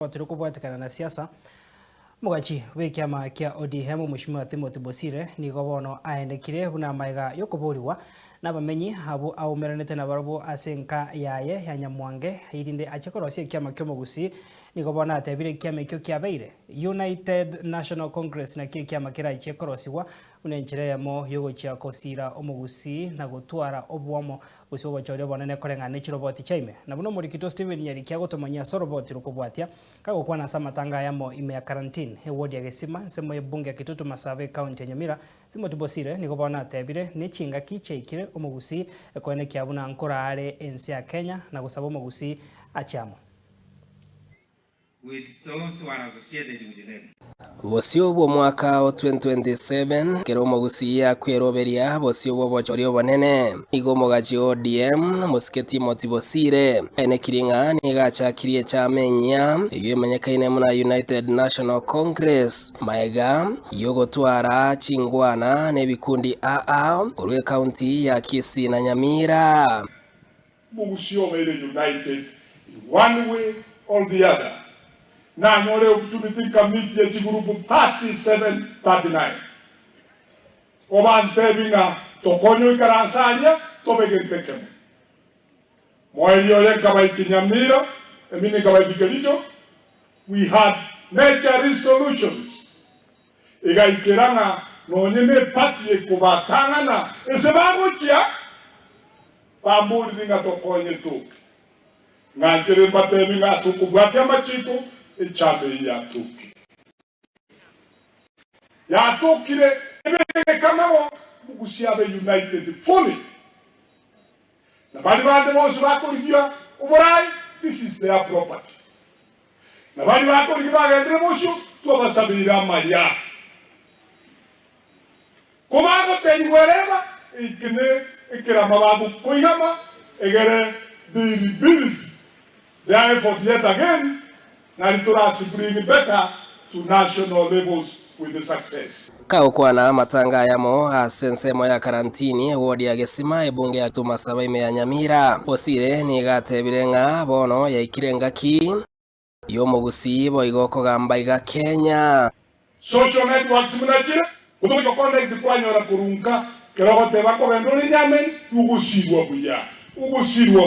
Turikubwatikana na siasa mugachi wikiama kia ODM Mheshimiwa Timothy Bosire ni gobono aendekire buna maiga yokuburiwa n'abamenyi abo aumeranete na barabo asenka yaye ya Nyamwange irinde achekorosie kiama kyomugusi ni gobona atebire kiama kyo kiabeire United National Congress na kiama kira ichekorosiwa unenchire yamo yogochia kosira omugusi na gutwara obwamo gusibo bachore bonene korenga nechiro boti chaime na buno murikito Steven Nyeri kya gotomanya soroboti rukubwatia kago kwana samatanga yamo ime ya quarantine wodi ya Gesima semo yebunge kitutu Masabe county ya Nyamira Timothy Bosire ni gobona atebire ni chinga kicheikire omugusi kwene kiabuna nkora are ensi ya Kenya na gusaba omugusi achamo with those who are associated with them. Bosio bwo mwaka wa 2027 kero mugusi ya kweroberia bosio bwo bochorio bonene igo mugachi ODM musiketi Timothy Bosire ene kiringa ni gacha kirie cha menya yemenyekaine muna United National Congress maiga yogotwara chingwana ne bikundi urwe county ya Kisii na Nyamira mugusio mere united in one way or the other. Na nyore opportunity committee ya chigurupu 37-39. Obante binga tokonyo ikaransanya tobegentekemo. Moelio ye kabaiki Nyamira, emini kabaiki Kericho. We had major solutions. Iga ikiranga nonyene pati kubatanga na esebago chia pamburi binga tokonyo tuki. Nganchere pate binga sukubwatia machito echabe yatukire kamao mugusiabe united fully na bali bande bose bakurikia uburai this is their property na bali bakurikia bagende bosho twabasabira maya komako tenwereba ikine ikira mababu koyama egere the rebuild the effort yet again and to us bring better to national levels with the success. Kaukwana matanga yamo asensemo ya karantini wodi ya Gesima ebunge ya Masabe ime ya Nyamira Bosire ni gatebirenga bono ya ikirenga ki yomugusi bo igoko gamba iga Kenya social networks munachire kutoka connect kwanyora kurunka kerogote bako bendoni nyamen ugusirwa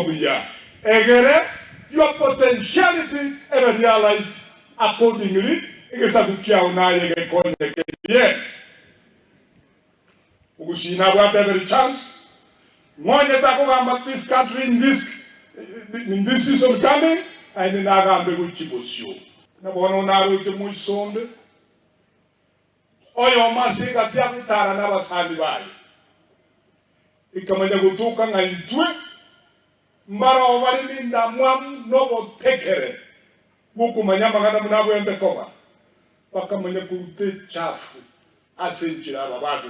buya egere your potentiality ever realized accordingly. Igesakukia unaye gekonye keye. Ugushina bwate every chance. Mwenye tako gamba this country in this season coming and nagambe kuchibosyo. Na bono naru chimusonde. Oyo masiga tia kutara na basandi bayi. Ikamanya kutuka ngaitwe. Mbara obari minda mwam nobo tekere buku manyama ngana munabo ende koba paka manya kurute chafu asenjira babado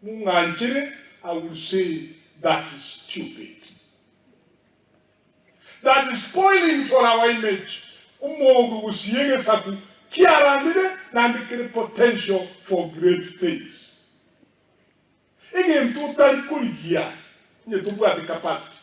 munganjire. I will say that is stupid, that is spoiling for our image. Umogu usiyege saku kiarandire na ndikire potential for great things. Ige mtutari kuligia nyetumbwa the capacity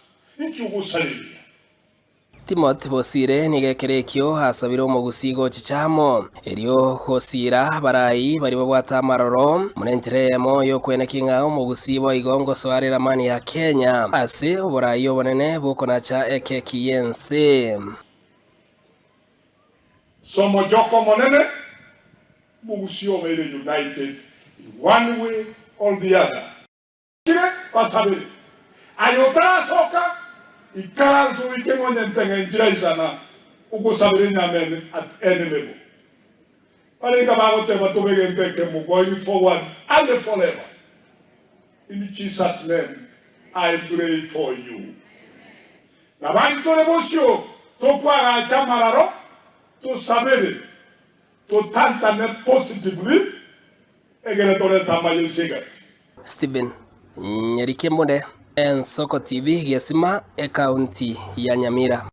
Timothy Bosire nigekerekyo hasabira omugusigo chichamo elio khosira barayi bari babwata maroro munentiremo yo kwenekinga omugusibo igongo swarira mani ya Kenya ase oburayi obonene bukona cha ekekiyense somo joko monene mugusio mere united in one way or the other. Kire pasabiri ayota soka ikaranzo ikengonye ntengenjira isana ugusabire nyamene at any level. Alinga bagote batobege nteke mu going forward and forever. In Jesus' name I pray for you. Na bani tole bosio to kwa chamararo to sabere to tanta ne positively egere tole tamaye sigat. Steven Nyeri Kembonde Ensoko TV Gesima county ya Nyamira.